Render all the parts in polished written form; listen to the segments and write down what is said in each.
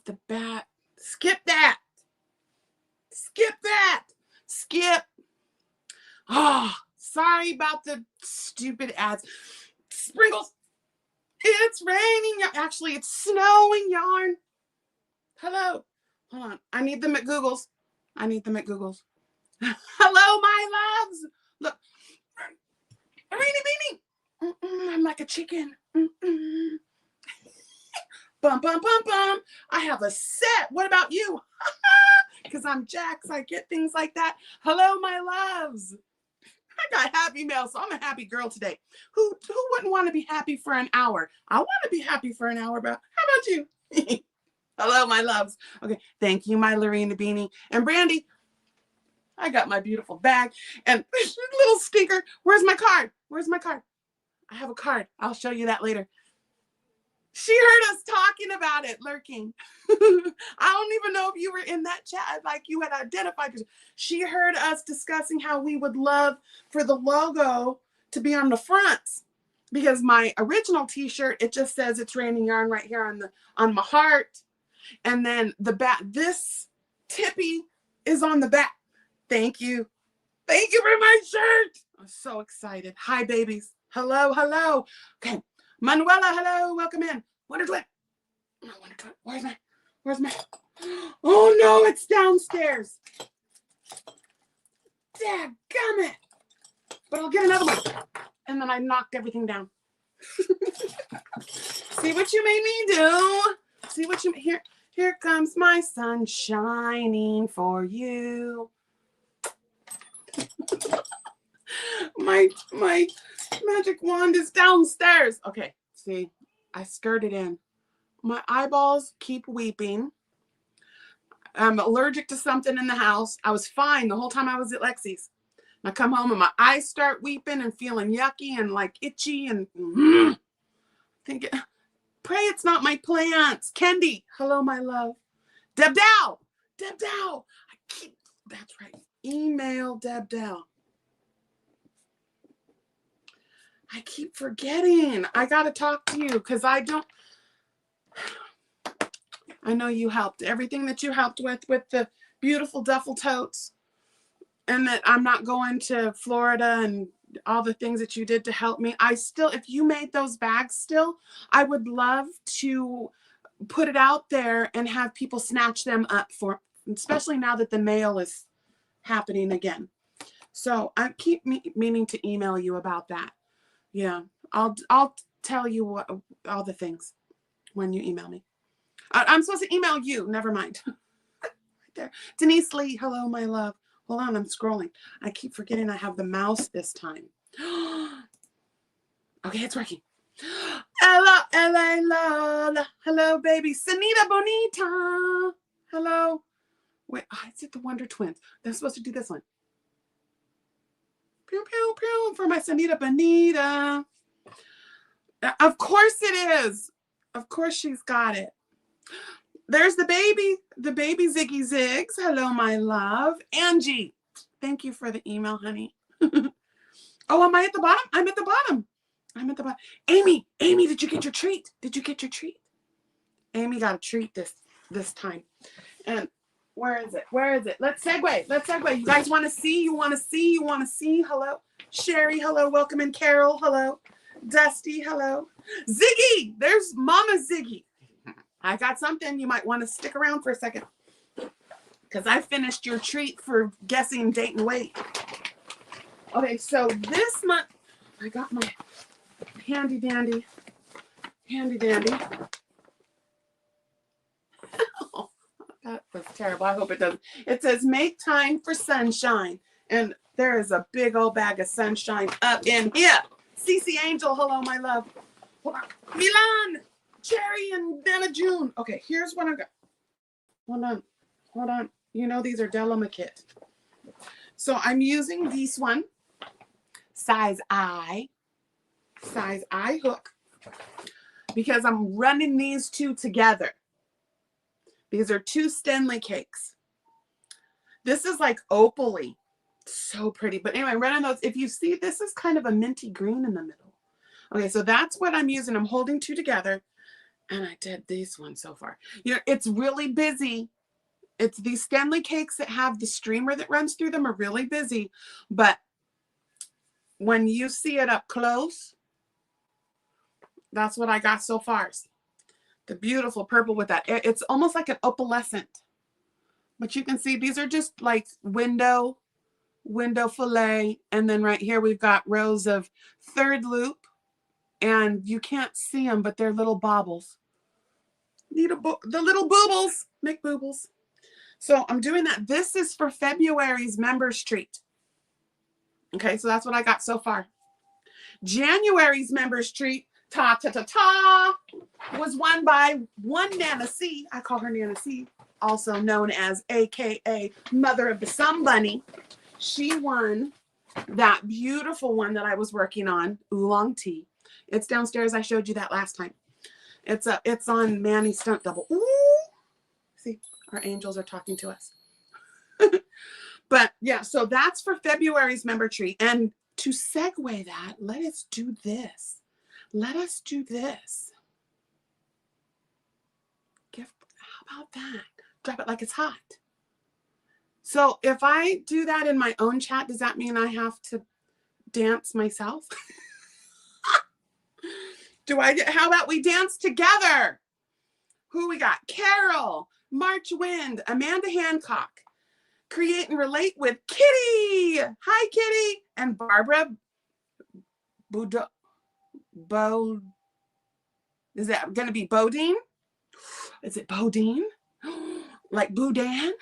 off the bat. Skip that. Skip that. Skip. Oh, sorry about the stupid ads. Sprinkles. It's raining. Actually, it's snowing, yarn. Hello. Hold on. I need them at Google's. I need them at Google's. Hello, my loves. Look. Rainy beanie. I'm like a chicken. Bum, bum, bum, bum. I have a set. What about you? Because I'm Jax. I get things like that. Hello, my loves. I got happy mail, so I'm a happy girl today. Who wouldn't want to be happy for an hour? I want to be happy for an hour, but how about you? Hello, my loves. Okay, thank you, my Lorena Beanie. And Brandy, I got my beautiful bag and little stinker. Where's my card? Where's my card? I have a card. I'll show you that later. She heard us talking about it, lurking. I don't even know if you were in that chat, like you had identified. She heard us discussing how we would love for the logo to be on the front, because my original t-shirt, it just says It's Raining Yarn right here on my heart. And then the back, this Tippy is on the back. Thank you. Thank you for my shirt. I'm so excited. Hi, babies. Hello, hello. Okay. Manuela, hello, welcome in. Wonder Twin. Where's my, oh no, it's downstairs. Dadgummit. But I'll get another one. And then I knocked everything down. See what you made me do? See what you, here comes my sun shining for you. My magic wand is downstairs. Okay, see, I skirted in. My eyeballs keep weeping. I'm allergic to something in the house. I was fine the whole time I was at Lexi's. I come home and my eyes start weeping and feeling yucky and like itchy and thinking, pray it's not my plants. Kendi, hello, my love. Debdow. That's right. Email Debdow. I keep forgetting. I got to talk to you because I know you helped. Everything that you helped with the beautiful Duffletotes, and that I'm not going to Florida and all the things that you did to help me. If you made those bags still, I would love to put it out there and have people snatch them up especially now that the mail is happening again. So I keep meaning to email you about that. Yeah, I'll tell you all the things when you email me. I'm supposed to email you. Never mind. Right there. Denise Lee, hello, my love. Hold on, I'm scrolling. I keep forgetting I have the mouse this time. Okay, it's working. Ella, Lola. Hello, baby. Sanita Bonita. Hello. Wait, is it the Wonder Twins? They're supposed to do this one. Pew, pew, pew, for my Sanita Bonita. Of course it is. Of course she's got it. There's the baby Ziggy Zigs. Hello, my love. Angie, thank you for the email, honey. Oh, am I at the bottom? I'm at the bottom. Amy, did you get your treat? Amy got a treat this time. And where is it? Let's segue. You guys want to see? You want to see? Hello. Sherry, hello. Welcome in. Carol, hello. Dusty, hello. Ziggy, there's Mama Ziggy. I got something. You might want to stick around for a second, because I finished your treat for guessing date and weight. Okay, so this month, I got my handy dandy. Oh, that was terrible. I hope it doesn't. It says, make time for sunshine. And there is a big old bag of sunshine up in here. Cece Angel, hello, my love. Hold on. Milan, Cherry, and Dana June. Okay, here's what I got. Hold on. You know these are delicate. So I'm using this one, size I hook, because I'm running these two together. These are two Stenley cakes. This is like opal-y. So pretty. But anyway, running those. If you see, this is kind of a minty green in the middle. Okay, so that's what I'm using. I'm holding two together. And I did these ones so far. You know, it's really busy. It's these Stanley cakes that have the streamer that runs through them are really busy. But when you see it up close, that's what I got so far. The beautiful purple with that. It's almost like an opalescent. But you can see these are just like window fillet. And then right here we've got rows of third loop. And you can't see them, but they're little baubles. The little boobles. Make boobles. So I'm doing that. This is for February's members treat. Okay, so that's what I got so far. January's members treat, was won by one Nana C. I call her Nana C, also known as AKA Mother of the Sun Bunny. She won that beautiful one that I was working on, oolong tea. It's downstairs. I showed you that last time. It's on Manny's stunt double. Ooh, see, our angels are talking to us. But yeah, so that's for February's member treat. And to segue that, let us do this. Let us do this. How about that? Drop it like it's hot. So if I do that in my own chat, does that mean I have to dance myself? How about we dance together? Who we got? Carol, March Wind, Amanda Hancock. Create and relate with Kitty. Hi, Kitty. And Barbara is that going to be Bodine? Is it Bodine? Like Boudin?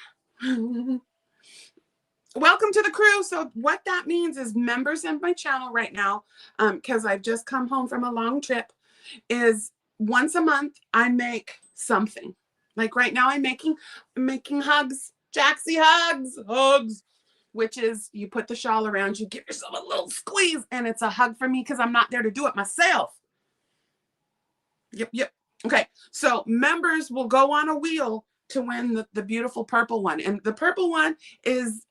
Welcome to the crew. So what that means is members of my channel right now, because I've just come home from a long trip, is once a month I make something. Like right now I'm making hugs. Jaxie hugs, which is you put the shawl around you, give yourself a little squeeze, and it's a hug for me because I'm not there to do it myself. Yep. Okay, so members will go on a wheel to win the beautiful purple one. And the purple one is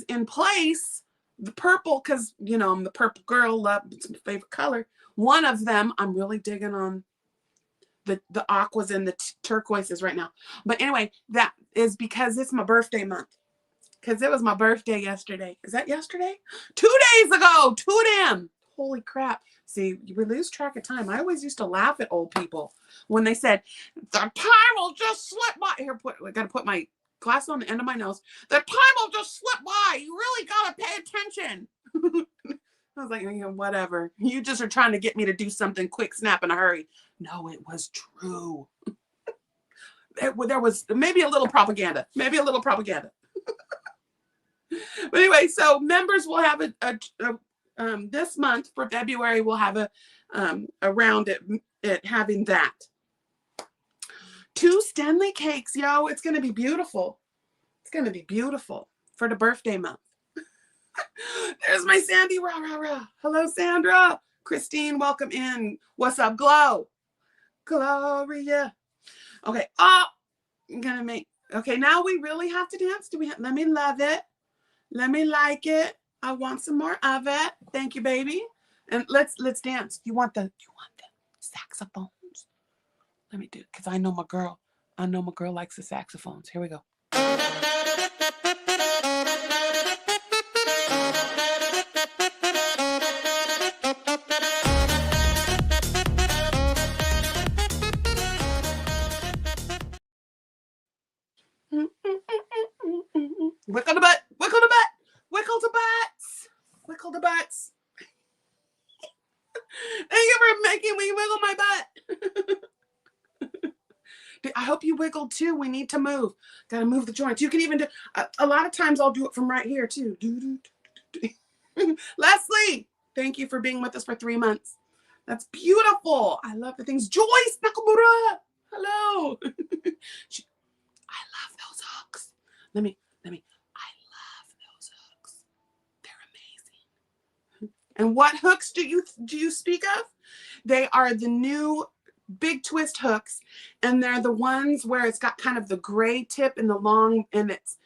in place. The purple, because, you know, I'm the purple girl, it's my favorite color. One of them, I'm really digging on the aquas and the turquoises right now. But anyway, that is because it's my birthday month. Because it was my birthday yesterday. Is that yesterday? 2 days ago. 2 damn. Holy crap. See, we lose track of time. I always used to laugh at old people when they said, the time will just slip by. Here, I got to put my glass on the end of my nose. The time will just slip by. You really got to pay attention. I was like, you know, whatever. You just are trying to get me to do something quick, snap, in a hurry. No, it was true. There was maybe a little propaganda. But anyway, so members will have this month for February, we'll have around it having that. 2 Stanley cakes, yo. It's going to be beautiful. It's going to be beautiful for the birthday month. There's my Sandy. Rah, rah, rah. Hello, Sandra. Christine, welcome in. What's up, Glow? Gloria. Okay. Oh, I'm going to make. Okay, now we really have to dance. Let me love it. Let me like it. I want some more of it. Thank you, baby. And let's dance. You want the saxophones? Let me do it, because I know my girl. Likes the saxophones. Here we go. Wickle the butt, wickle the butt, wickle the butts, wickle the butts. Thank you for making me wiggle my butt. I hope you wiggled too. We need to move. Got to move the joints. You can even do, a lot of times I'll do it from right here too. Leslie, thank you for being with us for 3 months. That's beautiful. I love the things. Joyce Nakamura, hello. I love those hooks. Let me. I love those hooks. They're amazing. And what hooks do you speak of? They are the new big twist hooks, and they're the ones where it's got kind of the gray tip and the long, and it's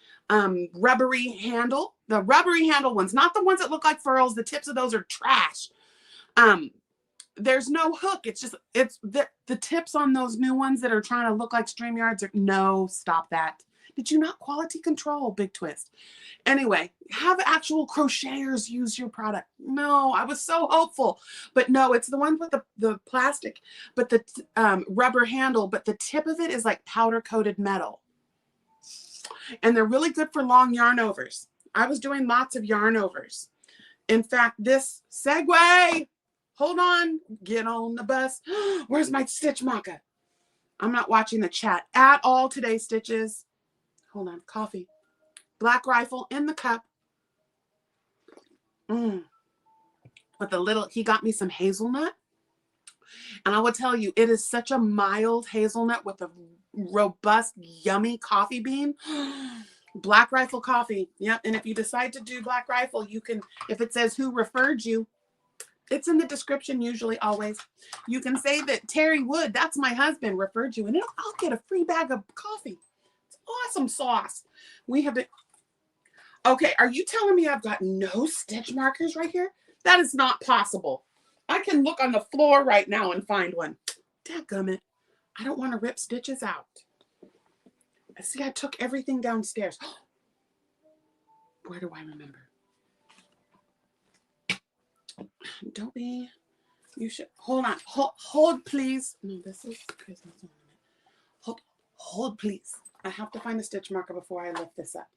rubbery handle. The rubbery handle ones, not the ones that look like furls. The tips of those are trash. there's no hook. It's just, it's the tips on those new ones that are trying to look like StreamYards are, no, stop that. Did you not quality control? Big twist. Anyway, have actual crocheters use your product. No, I was so hopeful, but no, it's the one with the plastic, but the rubber handle, but the tip of it is like powder coated metal. And they're really good for long yarn overs. I was doing lots of yarn overs. In fact, this segue, hold on, get on the bus. Where's my stitch marker? I'm not watching the chat at all today, Stitches. Hold on, coffee. Black Rifle in the cup. With a little, he got me some hazelnut. And I will tell you, it is such a mild hazelnut with a robust, yummy coffee bean. Black Rifle coffee. Yep. And if you decide to do Black Rifle, you can, if it says who referred you, it's in the description usually, always. You can say that Terry Wood, that's my husband, referred you, and I'll get a free bag of coffee. It's awesome sauce. We have it. Okay, are you telling me I've got no stitch markers right here? That is not possible. I can look on the floor right now and find one. Dadgummit. I don't want to rip stitches out. See, I took everything downstairs. Where do I remember? Don't be. You should. Hold on. Hold, please. No, this is Christmas. Hold, please. I have to find a stitch marker before I lift this up.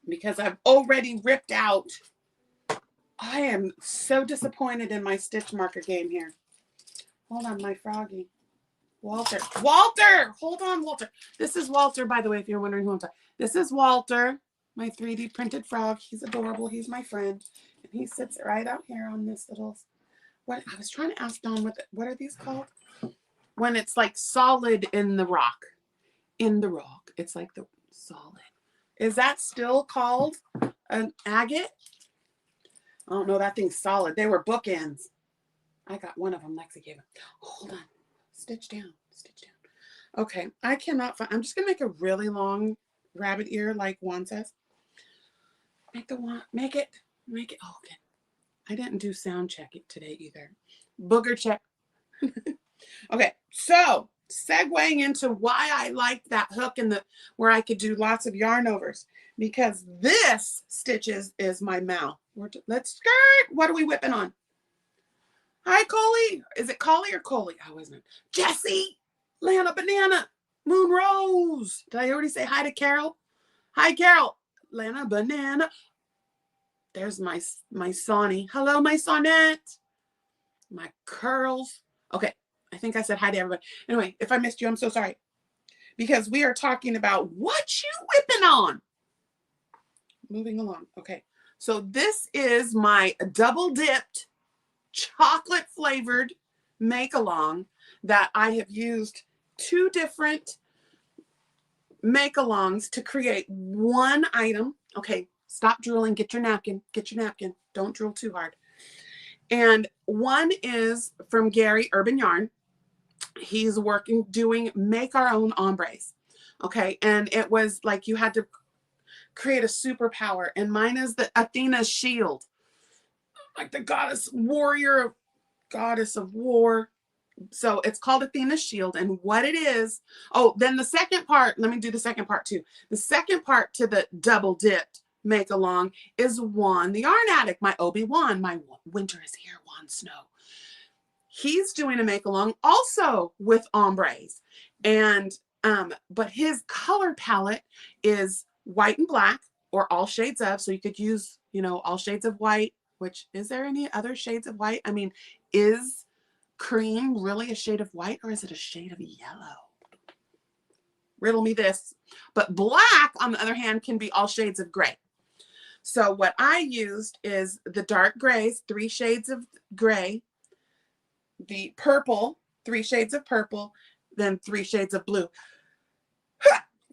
Because I've already ripped out. I am so disappointed in my stitch marker game here. Hold on, my froggy. Walter. Hold on, Walter. This is Walter, by the way, if you're wondering who I'm talking. This is Walter, my 3D printed frog. He's adorable. He's my friend. And he sits right out here on this little, what I was trying to ask Dawn, what are these called? When it's like solid in the rock. In the rock. It's like the solid. Is that still called an agate? I don't know. That thing's solid. They were bookends. I got one of them. Lexi gave it. Hold on. Stitch down. Stitch down. Okay. I cannot find. I'm just going to make a really long rabbit ear like Juan says. Make the one. Make it. Oh, okay. I didn't do sound check it today either. Booger check. Okay. So segueing into why I liked that hook in the where I could do lots of yarn overs, because this stitches is my mouth. Let's skirt. What are we whipping on? Hi, Coley. Is it Coley or Coley? Oh, isn't it? Jessie, Lana Banana, Moon Rose. Did I already say hi to Carol? Hi, Carol. Lana Banana. There's my Sonny. Hello, my Sonette. My curls. Okay. I think I said hi to everybody. Anyway, if I missed you, I'm so sorry. Because we are talking about what you whipping on. Moving along. Okay. So this is my double dipped chocolate flavored make-along that I have used 2 different make-alongs to create one item. Okay. Stop drooling. Get your napkin. Get your napkin. Don't drool too hard. And one is from Gary Urban Yarn. He's doing make our own ombres. Okay. And it was like you had to create a superpower. And mine is the Athena shield. Like the goddess warrior, goddess of war. So it's called Athena's shield. And what it is, oh, then the second part, let me do the second part too. The second part to the double dipped make along is Juan, the yarn addict, my Obi-Wan, my winter is here, Juan Snow. He's doing a make along also with ombres. And, but his color palette is white and black or all shades of, so you could use, you know, all shades of white, which is there any other shades of white? I mean, is cream really a shade of white or is it a shade of yellow? Riddle me this. But black, on the other hand, can be all shades of gray. So what I used is the dark grays, 3 shades of gray, the purple, 3 shades of purple, then 3 shades of blue.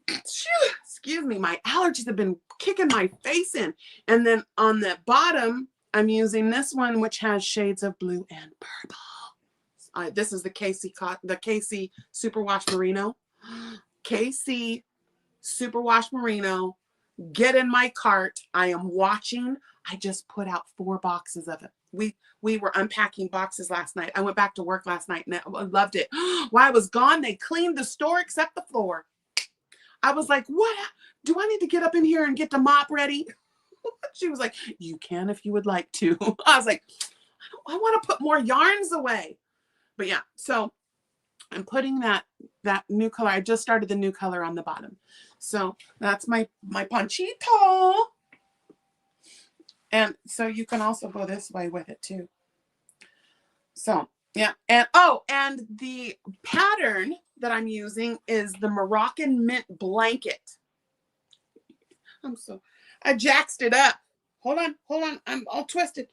Excuse me, my allergies have been kicking my face in. And then on the bottom, I'm using this one, which has shades of blue and purple. This is the KC Superwash Merino. KC Superwash Merino. Get in my cart. I am watching. I just put out 4 boxes of it. we were unpacking boxes last night. I went back to work last night and I loved it. While I was gone, they cleaned the store except the floor. I was like, what? Do I need to get up in here and get the mop ready? She was like, you can if you would like to. I was like, I want to put more yarns away. But yeah, so I'm putting that new color. I just started the new color on the bottom. So that's my Ponchito. And so you can also go this way with it too. So yeah, and oh, and the pattern that I'm using is the Moroccan Mint blanket. I jaxed it up. Hold on, I'm all twisted.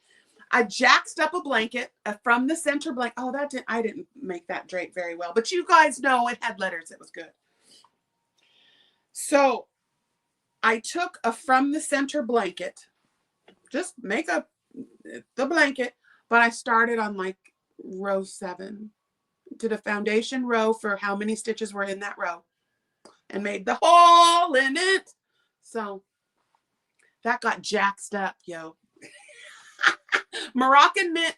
I jaxed up a blanket from the center blanket. Oh, I didn't make that drape very well, but you guys know it had letters. It was good. So I took a from the center blanket, just make up the blanket, but I started on like row 7. Did a foundation row for how many stitches were in that row and made the hole in it. So that got jaxed up, yo. Moroccan Mint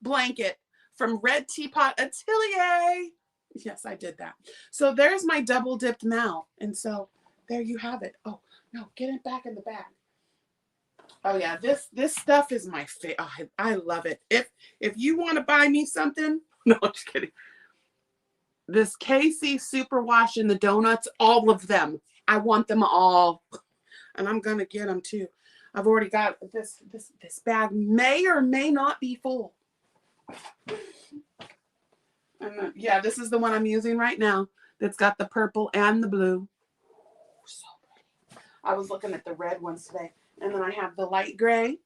blanket from Red Teapot Atelier. Yes, I did that. So there's my double dipped mal. And so there you have it. Oh, no, get it back in the bag. Oh yeah, this stuff is my favorite. Oh, I love it. If you want to buy me something, no, I'm just kidding. This KC Superwash and the donuts, all of them. I want them all. And I'm gonna get them too. I've already got this bag may or may not be full. And yeah, this is the one I'm using right now. That's got the purple and the blue. So pretty. I was looking at the red ones today. And then I have the light gray.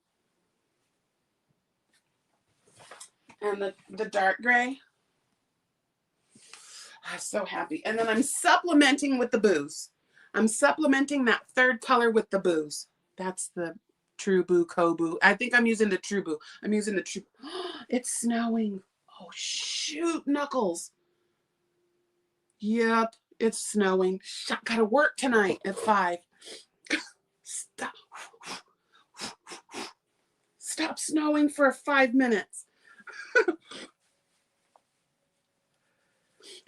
And the dark gray. I'm so happy. And then I'm supplementing with the booze. I'm supplementing that third color with the booze. That's the True Boo Kobu. I think I'm using the True Boo. I'm using the True. It's snowing. Oh, shoot, Knuckles. Yep, it's snowing. I gotta work tonight at 5. Stop. Stop snowing for 5 minutes.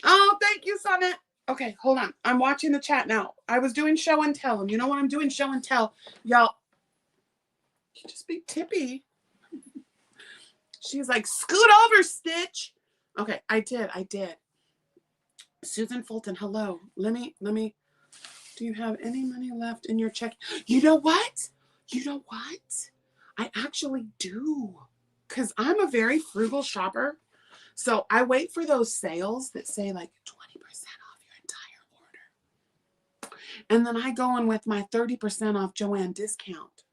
Oh, thank you, Summit. Okay, hold on. I'm watching the chat now. I was doing show and tell, and you know what I'm doing show and tell. Y'all, you just be tippy. She's like, scoot over, Stitch. Okay, I did. Susan Fulton, hello. Let me, do you have any money left in your check? You know what? I actually do. Because I'm a very frugal shopper. So I wait for those sales that say like 20% off your entire order. And then I go in with my 30% off Joanne discount.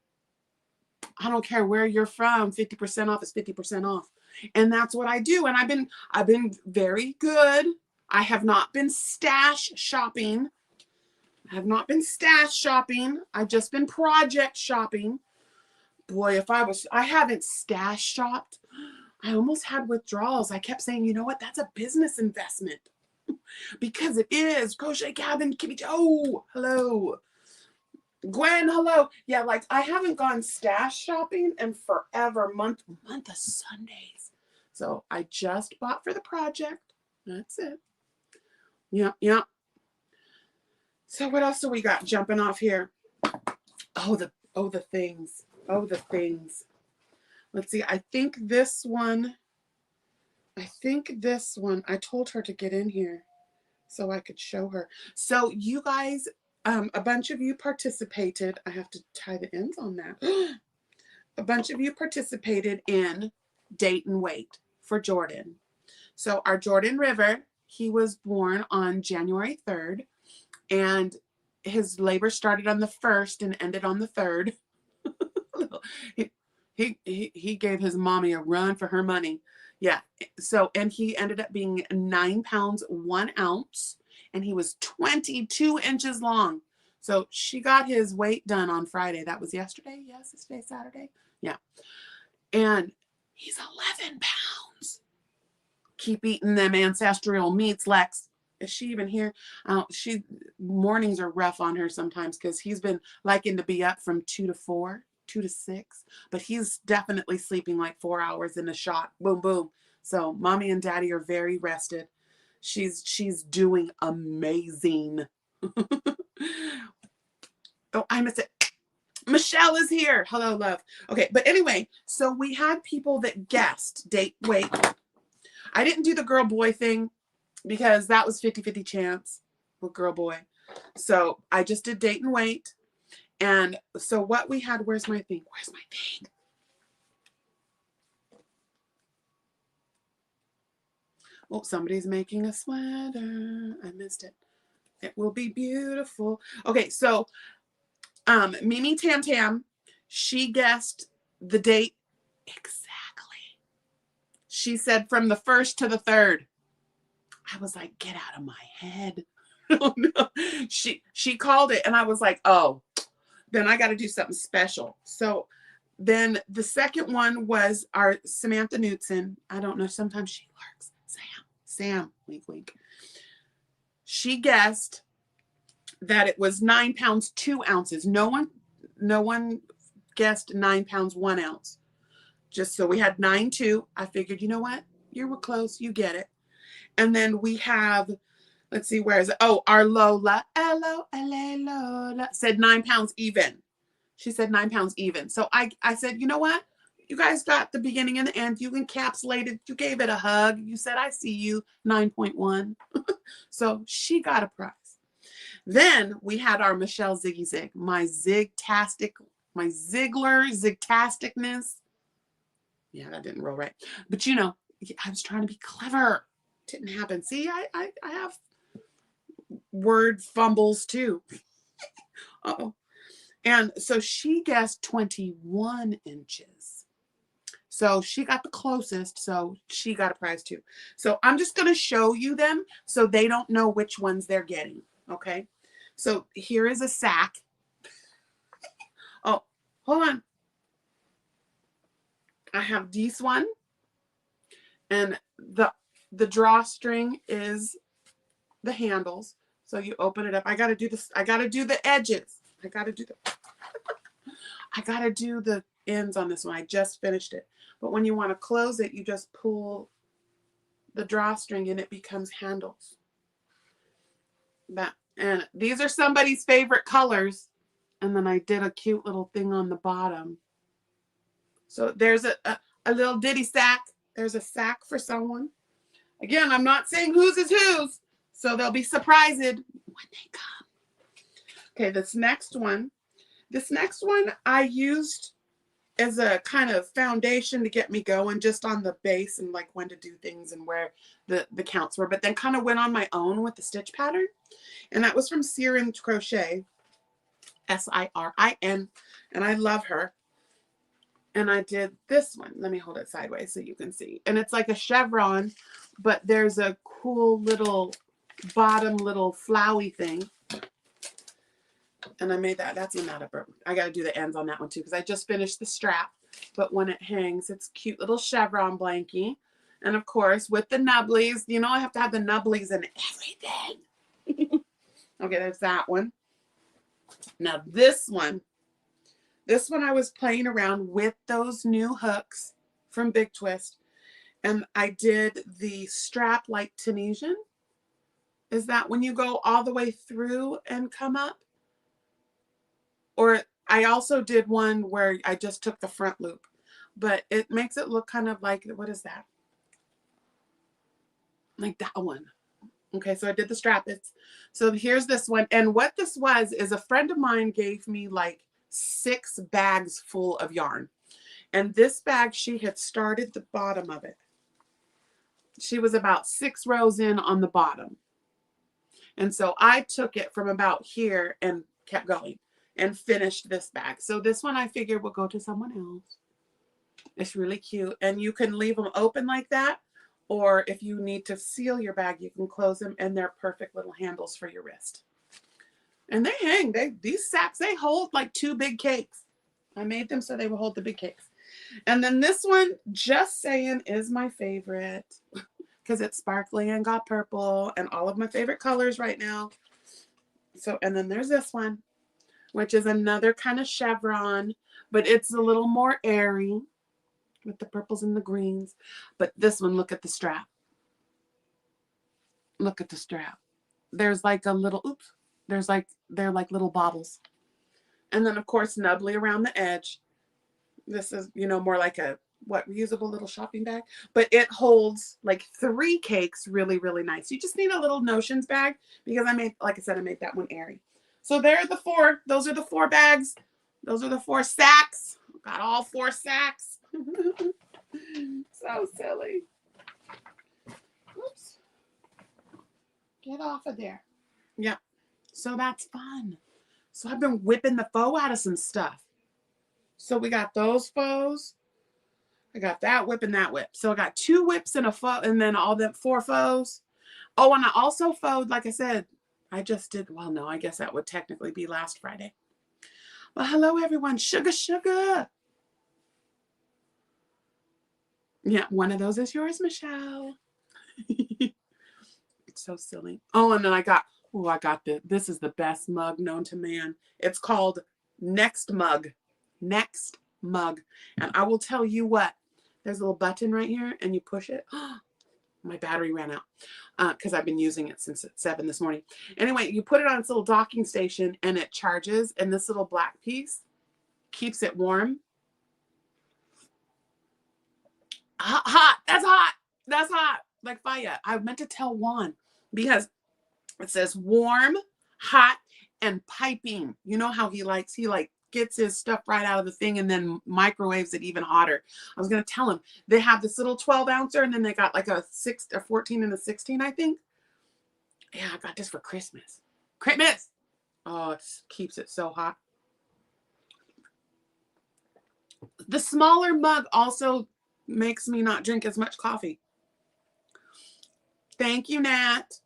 I don't care where you're from, 50% off is 50% off. And that's what I do. And I've been very good. I have not been stash shopping. I've just been project shopping. Boy, I haven't stash shopped. I almost had withdrawals. I kept saying, you know what? That's a business investment. Because it is. Crochet Cabin, Kimmy Joe. Hello. Gwen, hello. Yeah, like I haven't gone stash shopping in forever. Month of Sundays. So I just bought for the project. That's it. Yeah. So what else do we got jumping off here? Oh, the things. Let's see. I think this one, I told her to get in here so I could show her. So you guys, a bunch of you participated. I have to tie the ends on that. A bunch of you participated in Date and Wait for Jordan. So our Jordan River, he was born on January 3rd, and his labor started on the 1st and ended on the 3rd. He gave his mommy a run for her money. Yeah. So, and he ended up being 9 pounds, 1 ounce, and he was 22 inches long. So she got his weight done on Friday. That was yesterday. Yes, it's today, Saturday. Yeah. And he's 11 pounds. Keep eating them ancestral meats, Lex. Is she even here? Mornings are rough on her sometimes because he's been liking to be up from 2 to 4. 2 to 6, but he's definitely sleeping like 4 hours in a shot. Boom, boom. So mommy and daddy are very rested. She's doing amazing. Oh, I missed it. Michelle is here. Hello, love. Okay, but anyway, so we had people that guessed date. Wait, I didn't do the girl boy thing because that was 50-50 chance with girl boy. So I just did date and wait. And so what we had, where's my thing? Where's my thing? Oh, somebody's making a sweater. I missed it. It will be beautiful. Okay, so Mimi Tam Tam, she guessed the date exactly. She said from the 1st to the 3rd. I was like, get out of my head. Oh, no. She called it, and I was like, oh, then I got to do something special. So then the second one was our Samantha Knutson. I don't know. Sometimes she lurks. Sam, wink, wink. She guessed that it was 9 pounds, 2 ounces. No one guessed 9 pounds, 1 ounce. Just so we had 9.2. I figured, you know what? You were close. You get it. And then we have, let's see, where is it? Oh, our Lola, Lola, said 9 pounds even. She said 9 pounds even. So I said, you know what? You guys got the beginning and the end. You encapsulated. You gave it a hug. You said, I see you, 9.1. So she got a prize. Then we had our Michelle Ziggy Zig, my Ziggler, Zigtasticness. Yeah, that didn't roll right. But you know, I was trying to be clever. Didn't happen. See, I have word fumbles too. Uh-oh. And so she guessed 21 inches. So she got the closest, so she got a prize too. So I'm just going to show you them so they don't know which ones they're getting, okay? So here is a sack. Oh, hold on. I have this one, and the drawstring is the handles. So you open it up. I got to do this. I got to do the edges. I got to do the ends on this one. I just finished it. But when you want to close it, you just pull the drawstring and it becomes handles. And these are somebody's favorite colors. And then I did a cute little thing on the bottom. So there's a little ditty sack. There's a sack for someone. Again, I'm not saying whose is whose. So they'll be surprised when they come. Okay, this next one I used as a kind of foundation to get me going just on the base and like when to do things and where the counts were, but then kind of went on my own with the stitch pattern. And that was from Sirin Crochet, Sirin, and I love her. And I did this one. Let me hold it sideways so you can see. And it's like a chevron, but there's a cool little bottom little flowy thing. And I made that. That's not a bird. I got to do the ends on that one too because I just finished the strap. But when it hangs, it's cute little chevron blankie. And of course, with the nubblies, you know I have to have the nubblies and everything. Okay, there's that one. Now this one I was playing around with those new hooks from Big Twist. And I did the strap like Tunisian. Is that when you go all the way through and come up? Or I also did one where I just took the front loop, but it makes it look kind of like, what is that? Like that one. Okay, so I did the strap. So here's this one. And what this was is a friend of mine gave me like 6 bags full of yarn. And this bag, she had started the bottom of it. She was about 6 rows in on the bottom. And so I took it from about here and kept going and finished this bag. So this one I figured will go to someone else. It's really cute. And you can leave them open like that. Or if you need to seal your bag, you can close them and they're perfect little handles for your wrist. And they hang. These sacks, they hold like 2 big cakes. I made them so they will hold the big cakes. And then this one, just saying, is my favorite because it's sparkly and got purple and all of my favorite colors right now. So, and then there's this one, which is another kind of chevron, but it's a little more airy with the purples and the greens. But this one, look at the strap. Look at the strap. There's like a little, oops, they're like little bottles. And then of course, nubbly around the edge. This is, you know, more like a, reusable little shopping bag, but it holds like 3 cakes really, really nice. You just need a little notions bag because like I said, I made that one airy. So there are the 4, those are the 4 bags. Those are the 4 sacks. Got all 4 sacks. So silly. Oops. Get off of there. Yeah. So that's fun. So I've been whipping the faux out of some stuff. So we got those faux. I got that whip and that whip. So I got 2 whips and a faux, and then all the 4 faux. Oh, and I also faux, like I said, I just did, well, no, I guess that would technically be last Friday. Well, hello, everyone. Sugar, sugar. Yeah, one of those is yours, Michelle. It's so silly. Oh, and then I got this is the best mug known to man. It's called Next Mug. Next Mug. And I will tell you what, there's a little button right here and you push it. My battery ran out because I've been using it since 7 this morning. Anyway, you put it on its little docking station and it charges, and this little black piece keeps it warm. Hot. That's hot. That's hot. Like fire. I meant to tell Juan because it says warm, hot, and piping. You know how he gets his stuff right out of the thing and then microwaves it even hotter. I was going to tell him they have this little 12 ouncer and then they got like a 14 and a 16, I think. Yeah, I got this for Christmas. Christmas! Oh, it keeps it so hot. The smaller mug also makes me not drink as much coffee. Thank you, Nat.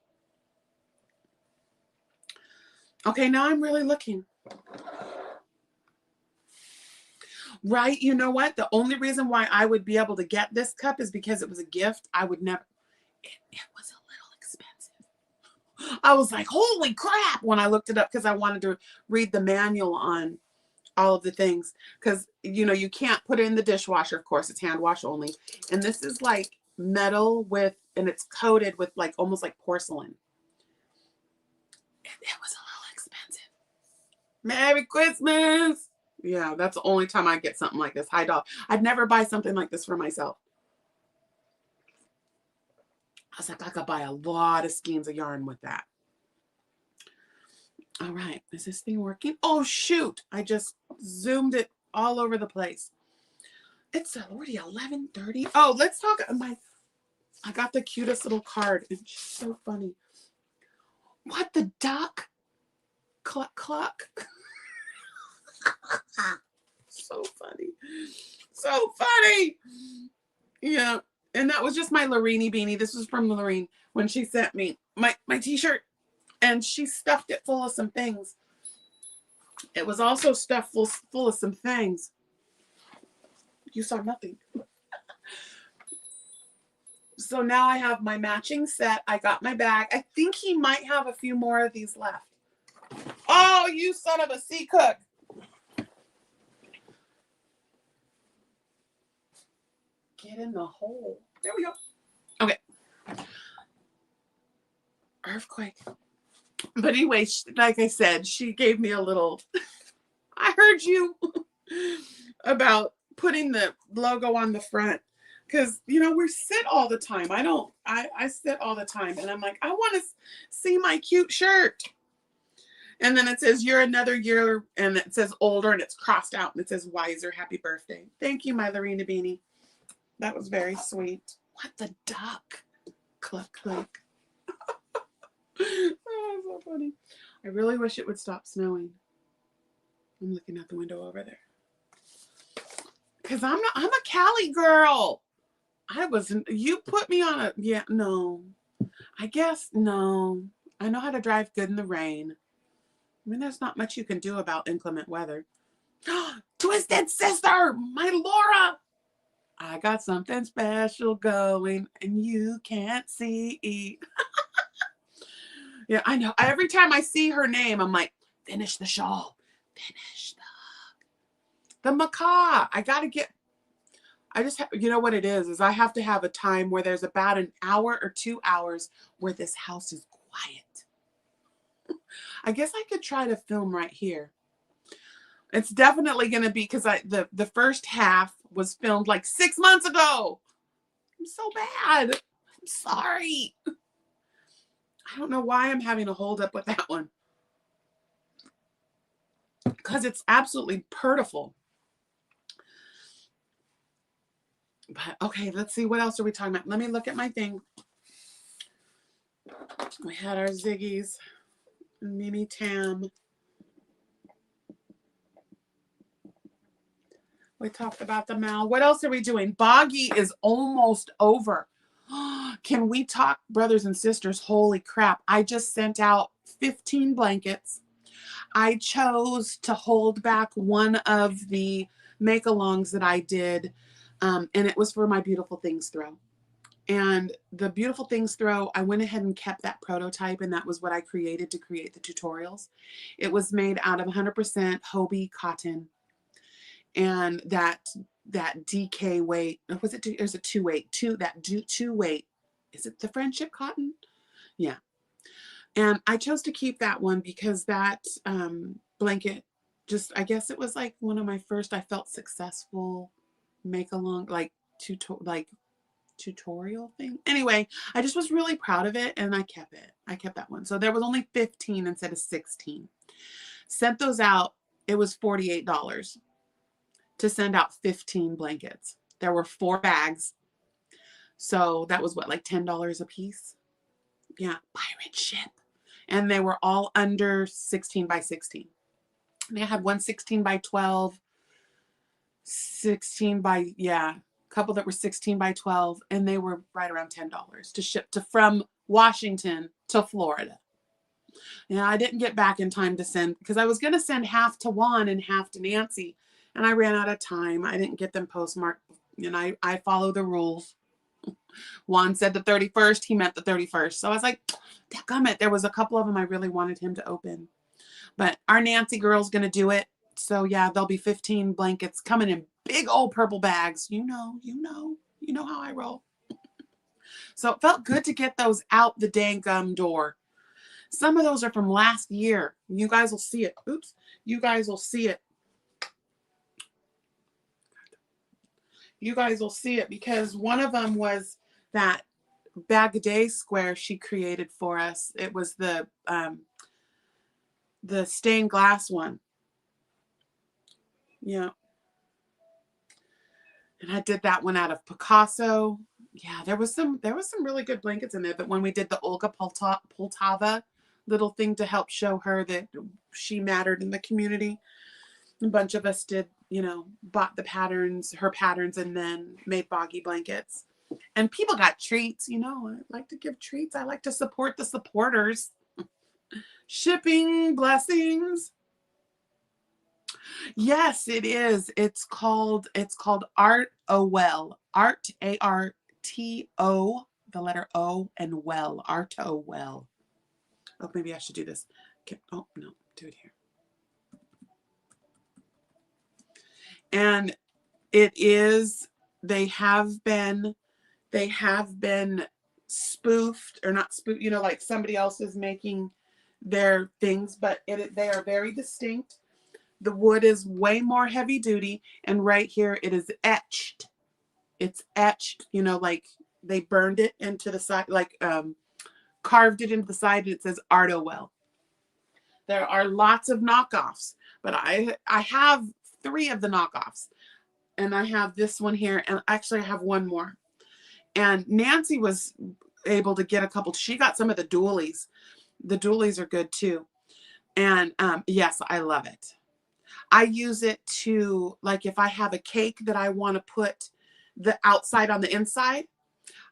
Okay, now I'm really looking. Right, you know what? The only reason why I would be able to get this cup is because it was a gift. I would never, it was a little expensive. I was like, holy crap, when I looked it up because I wanted to read the manual on all of the things. Because, you know, you can't put it in the dishwasher, of course, it's hand wash only. And this is like metal and it's coated with like, almost like porcelain. It was a little expensive. Merry Christmas. Yeah, that's the only time I get something like this. High dollar. I'd never buy something like this for myself. I was like, I could buy a lot of skeins of yarn with that. All right. Is this thing working? Oh, shoot. I just zoomed it all over the place. It's already 11:30. Oh, let's talk. I got the cutest little card. It's just so funny. What the duck? Cluck, cluck. So funny. So funny. Yeah. And that was just my Lorini beanie. This was from Lorene when she sent me my t-shirt. And she stuffed it full of some things. It was also stuffed full of some things. You saw nothing. So now I have my matching set. I got my bag. I think he might have a few more of these left. Oh, you son of a sea cook. Get in the hole. There we go. Okay. Earthquake. But anyway, like I said, she gave me a little, I heard you about putting the logo on the front. Because, you know, we sit all the time. I sit all the time. And I'm like, I want to see my cute shirt. And then it says, you're another year. And it says older and it's crossed out. And it says wiser. Happy birthday. Thank you, my Lorena beanie. That was very sweet. What the duck? Cluck, cluck. Oh, so funny. I really wish it would stop snowing. I'm looking out the window over there. Because I'm a Cali girl. You put me on no. I guess, no. I know how to drive good in the rain. I mean, there's not much you can do about inclement weather. Twisted sister, my Laura. I got something special going and you can't see. Yeah, I know. Every time I see her name, I'm like, finish the shawl. Finish The macaw. I just, you know what it is I have to have a time where there's about an hour or 2 hours where this house is quiet. I guess I could try to film right here. It's definitely going to be because the first half was filmed like 6 months ago. I'm so bad. I'm sorry. I don't know why I'm having a hold up with that one. Because it's absolutely purtiful. But okay, let's see. What else are we talking about? Let me look at my thing. We had our Ziggies. Mimi Tam. We talked about the Mal. What else are we doing? Boggy is almost over. Can we talk, brothers and sisters? Holy crap. I just sent out 15 blankets. I chose to hold back one of the make-alongs that I did, and it was for my Beautiful Things throw. And the Beautiful Things throw, I went ahead and kept that prototype, and that was what I created to create the tutorials. It was made out of 100% Hobie cotton. And that DK weight, was it, there's a 2 weight, that 2 weight, is it the Friendship cotton? Yeah. And I chose to keep that one because that blanket, just, I guess it was like one of my first, I felt successful make along, like tutorial thing. Anyway, I just was really proud of it and I kept it. I kept that one. So there was only 15 instead of 16. Sent those out. It was $48 to send out 15 blankets. There were 4 bags. So that was what, like $10 a piece? Yeah, pirate ship. And they were all under 16 by 16. They had one 16 by 12, 16 by, yeah, a couple that were 16 by 12, and they were right around $10 to ship from Washington to Florida. And I didn't get back in time to send, because I was going to send half to Juan and half to Nancy, and I ran out of time. I didn't get them postmarked, and I follow the rules. Juan said the 31st, he meant the 31st. So I was like, dadgummit, there was a couple of them I really wanted him to open. But our Nancy girl's going to do it. So yeah, there'll be 15 blankets coming in big old purple bags. You know how I roll. So it felt good to get those out the dang gum door. Some of those are from last year. You guys will see it. Oops. You guys will see it. You guys will see it because one of them was that Bag-A-Day square she created for us. It was the stained glass one. Yeah. And I did that one out of Picasso. Yeah, there was some really good blankets in there. But when we did the Olga Poltava little thing to help show her that she mattered in the community, a bunch of us did, bought the patterns, her patterns, and then made boggy blankets. And people got treats, I like to give treats. I like to support the supporters. Shipping blessings. Yes, it is. It's called Art O Well. Art, ARTO, the letter O and well. Art O Well. Oh, maybe I should do this. Oh, no, do it here. And it is, they have been spoofed, or not spoofed, like somebody else is making their things, but they are very distinct. The wood is way more heavy duty, and right here it is etched. It's etched, like they burned it into the side, like carved it into the side, and it says Arto Well. There are lots of knockoffs, but I have 3 of the knockoffs, and I have this one here, and actually I have one more. And Nancy was able to get a couple. She got some of the dualies. The dualies are good too. And yes, I love it. I use it to, like, if I have a cake that I want to put the outside on the inside,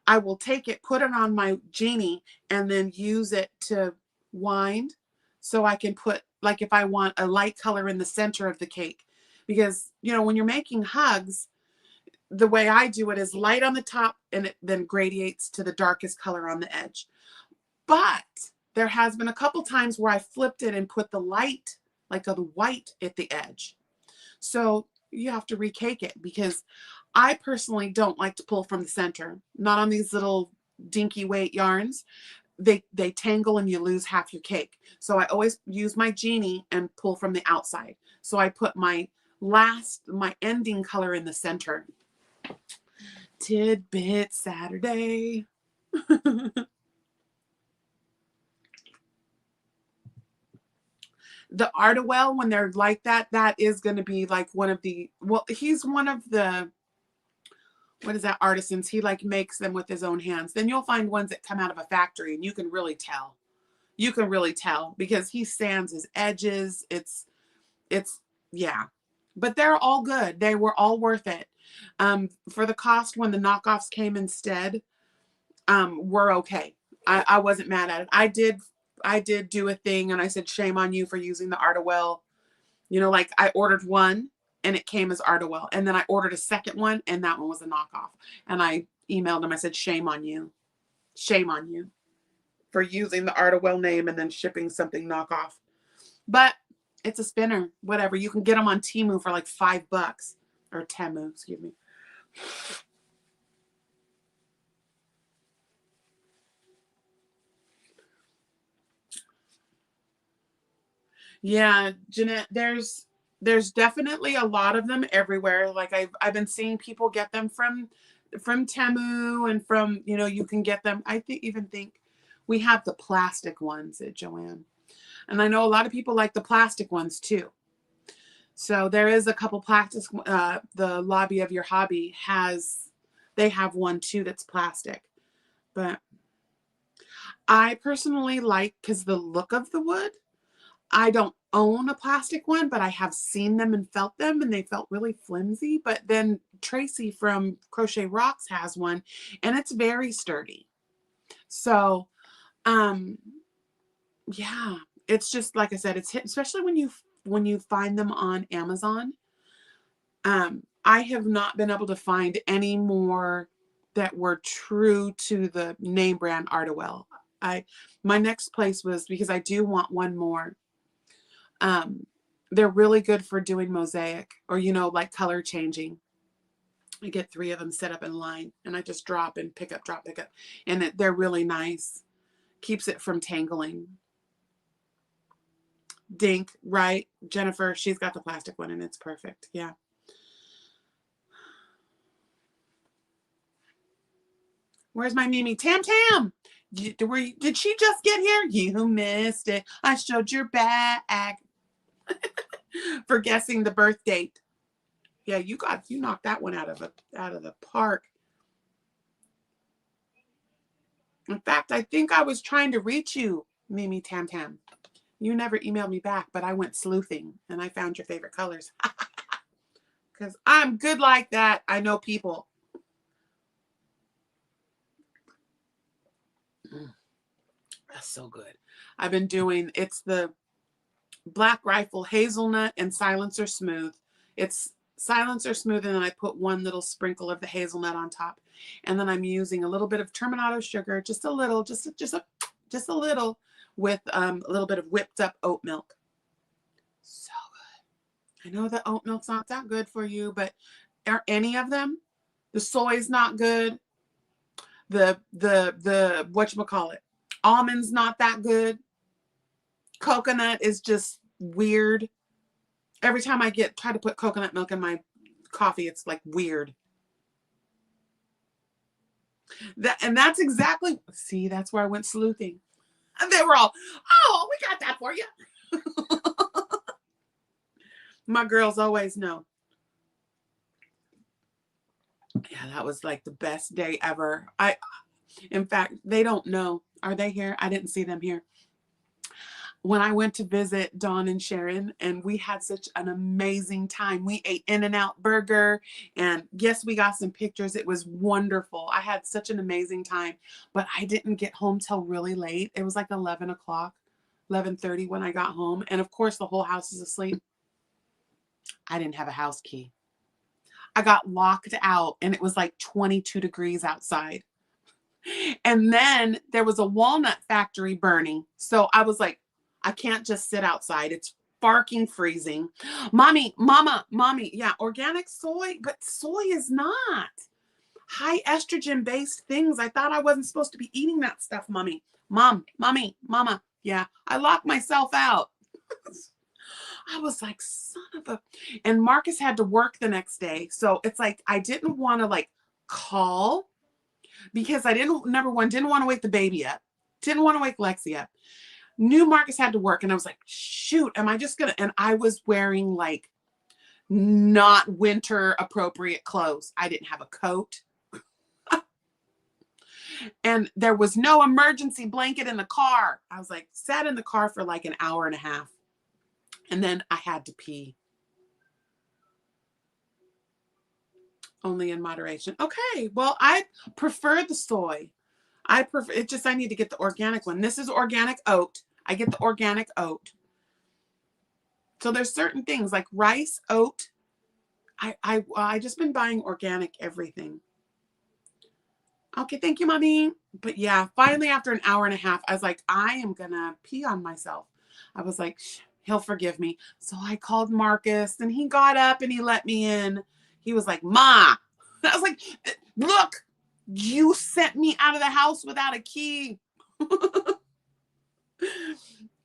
I will take it, put it on my genie, and then use it to wind. So I can put, like, if I want a light color in the center of the cake. Because, when you're making hugs, the way I do it is light on the top, and it then gradiates to the darkest color on the edge. But there has been a couple times where I flipped it and put the light, like the white, at the edge. So, you have to recake it, because I personally don't like to pull from the center, not on these little dinky weight yarns. They tangle and you lose half your cake. So I always use my genie and pull from the outside. So I put my ending color in the center. Tidbit Saturday. The Artawell, when they're like that, that is going to be like one of the, well, he's one of the, what is that, artisans. He like makes them with his own hands. Then you'll find ones that come out of a factory and you can really tell. You can really tell because he sands his edges. It's, yeah. But they're all good. They were all worth it. For the cost when the knockoffs came instead, we're okay. I wasn't mad at it. I did do a thing and I said, shame on you for using the Artawell. You know, like I ordered one and it came as Artawell. And then I ordered a second one and that one was a knockoff. And I emailed him. I said, shame on you. Shame on you for using the Artawell name and then shipping something knockoff. But it's a spinner, whatever. You can get them on Temu for like $5 or Temu, excuse me. Yeah, Jeanette, there's definitely a lot of them everywhere. Like I've been seeing people get them from Temu and from, you know, you can get them. I even think we have the plastic ones at Joanne. And I know a lot of people like the plastic ones too. So there is a couple plastic, the Lobby of Your Hobby they have one too that's plastic. But I personally like, because the look of the wood, I don't own a plastic one, but I have seen them and felt them and they felt really flimsy. But then Tracy from Crochet Rocks has one and it's very sturdy. So, yeah, it's just, like I said, it's hit, especially when you find them on Amazon. I have not been able to find any more that were true to the name brand Artawell. My next place was, because I do want one more. They're really good for doing mosaic or, you know, like color changing. I get 3 of them set up in line and I just drop and pick up, drop, pick up. And they're really nice. Keeps it from tangling. Dink, right? Jennifer, she's got the plastic one and it's perfect. Yeah. Where's my Mimi? Tam Tam! Did she just get here? You missed it. I showed your bag for guessing the birth date. Yeah, you knocked that one out of the park. In fact, I think I was trying to reach you, Mimi Tam Tam. You never emailed me back, but I went sleuthing and I found your favorite colors. Because I'm good like that. I know people. That's so good. I've been doing, it's the Black Rifle Hazelnut and Silencer Smooth. It's Silencer Smooth and then I put one little sprinkle of the hazelnut on top. And then I'm using a little bit of Terminato sugar, just a little, just a little, with a little bit of whipped up oat milk. So good. I know that oat milk's not that good for you, but are any of them? The soy's not good. The whatchamacallit, almond's not that good. Coconut is just weird. Every time I try to put coconut milk in my coffee, it's like weird. And that's exactly, see, that's where I went sleuthing. And they were all, oh, we got that for you. My girls always know. Yeah, that was like the best day ever. In fact, they don't know. Are they here? I didn't see them here. When I went to visit Dawn and Sharon, and we had such an amazing time. We ate In-N-Out Burger, and yes, we got some pictures. It was wonderful. I had such an amazing time, but I didn't get home till really late. It was like 11 o'clock, 11:30 when I got home. And of course, the whole house is asleep. I didn't have a house key. I got locked out, and it was like 22 degrees outside. And then there was a walnut factory burning. So I was like, I can't just sit outside. It's sparking freezing. Mommy, yeah, organic soy, but soy is not. High estrogen based things. I thought I wasn't supposed to be eating that stuff, mommy. Mama. Yeah, I locked myself out. I was like, son of a, and Marcus had to work the next day. So it's like, I didn't want to like call because I didn't, number one, didn't want to wake the baby up. Didn't want to wake Lexi up. Knew Marcus had to work. And I was like, shoot, am I just going to, and I was wearing like not winter appropriate clothes. I didn't have a coat. And there was no emergency blanket in the car. I was like, sat in the car for like an hour and a half. And then I had to pee. Only in moderation. Okay, well, I prefer the soy. I prefer it, just I need to get the organic one. This is organic oat. I get the organic oat. So there's certain things like rice, oat. I just been buying organic everything. Okay, thank you, mommy. But yeah, finally after an hour and a half, I was like, I am gonna pee on myself. I was like, he'll forgive me. So I called Marcus and he got up and he let me in. He was like, Ma. I was like, look, you sent me out of the house without a key.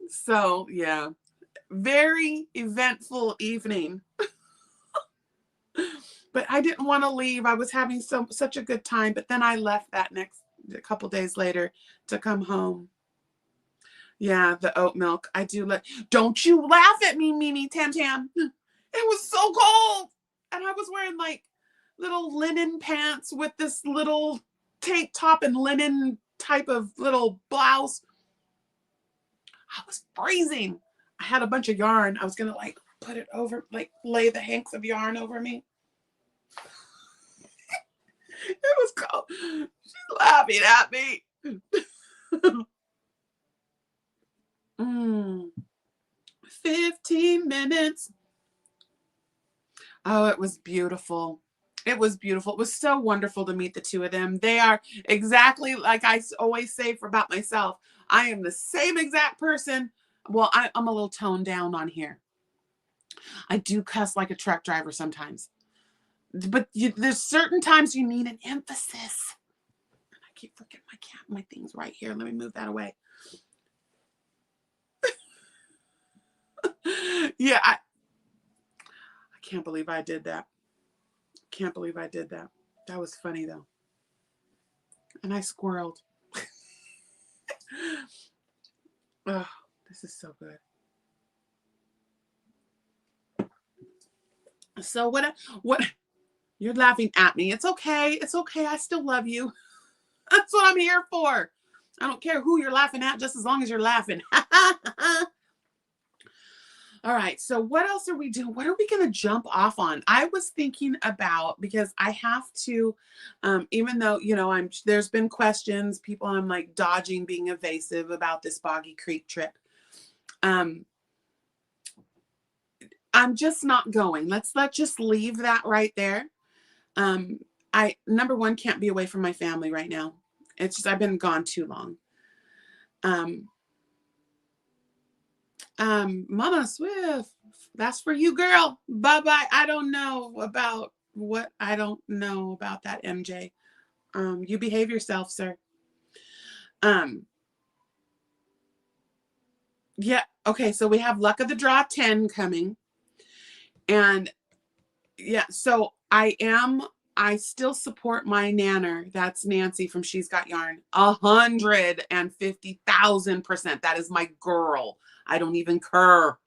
So yeah, very eventful evening. But I didn't want to leave. I was having such a good time. But then I left that a couple days later to come home. Yeah, the oat milk. I do don't you laugh at me, Mimi Tam Tam. It was so cold. And I was wearing like little linen pants with this little tank top and linen type of little blouse. I was freezing. I had a bunch of yarn. I was going to like put it over, like lay the hanks of yarn over me. It was cold. She's laughing at me. 15 minutes. Oh, it was beautiful. It was beautiful. It was so wonderful to meet the two of them. They are exactly like I always say about myself. I am the same exact person. Well, I'm a little toned down on here. I do cuss like a truck driver sometimes. But there's certain times you need an emphasis. And I keep forgetting my things right here. Let me move that away. Yeah, I can't believe I did that. Can't believe I did that. That was funny though. And I squirreled. Oh, this is so good. So what you're laughing at me. It's okay. It's okay. I still love you. That's what I'm here for. I don't care who you're laughing at, just as long as you're laughing. All right. So what else are we doing? What are we going to jump off on? I was thinking about, because I have to, even though, you know, there's been questions, people, I'm like dodging being evasive about this Boggy Creek trip. I'm just not going. Let's just leave that right there. I, number one, can't be away from my family right now. It's just, I've been gone too long. Mama Swift, that's for you, girl. Bye-bye. I don't know about that, MJ. You behave yourself, sir. Yeah. Okay. So we have Luck of the Draw 10 coming. And yeah, so I still support my nanner. That's Nancy from She's Got Yarn. 150,000%. That is my girl. I don't even care.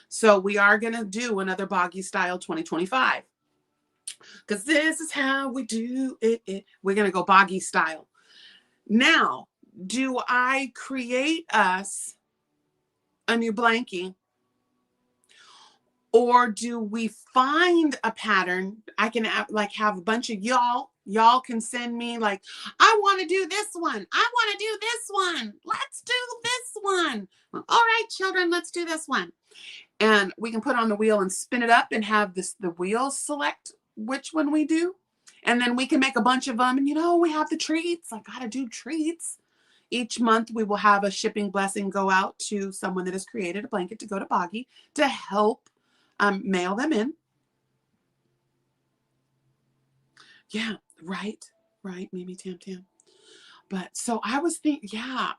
So we are going to do another Boggy Style 2025. Because this is how we do it. We're going to go Boggy Style. Now, do I create us a new blankie? Or do we find a pattern? I can have a bunch of y'all can send me like, I want to do this one. I want to do this one. Let's do this one. All right, children, let's do this one. And we can put on the wheel and spin it up and have the wheel select which one we do. And then we can make a bunch of them. And, you know, we have the treats. I got to do treats. Each month we will have a shipping blessing go out to someone that has created a blanket to go to Boggy to help mail them in. Yeah, right, Mimi Tam Tam. But so I was thinking, yeah,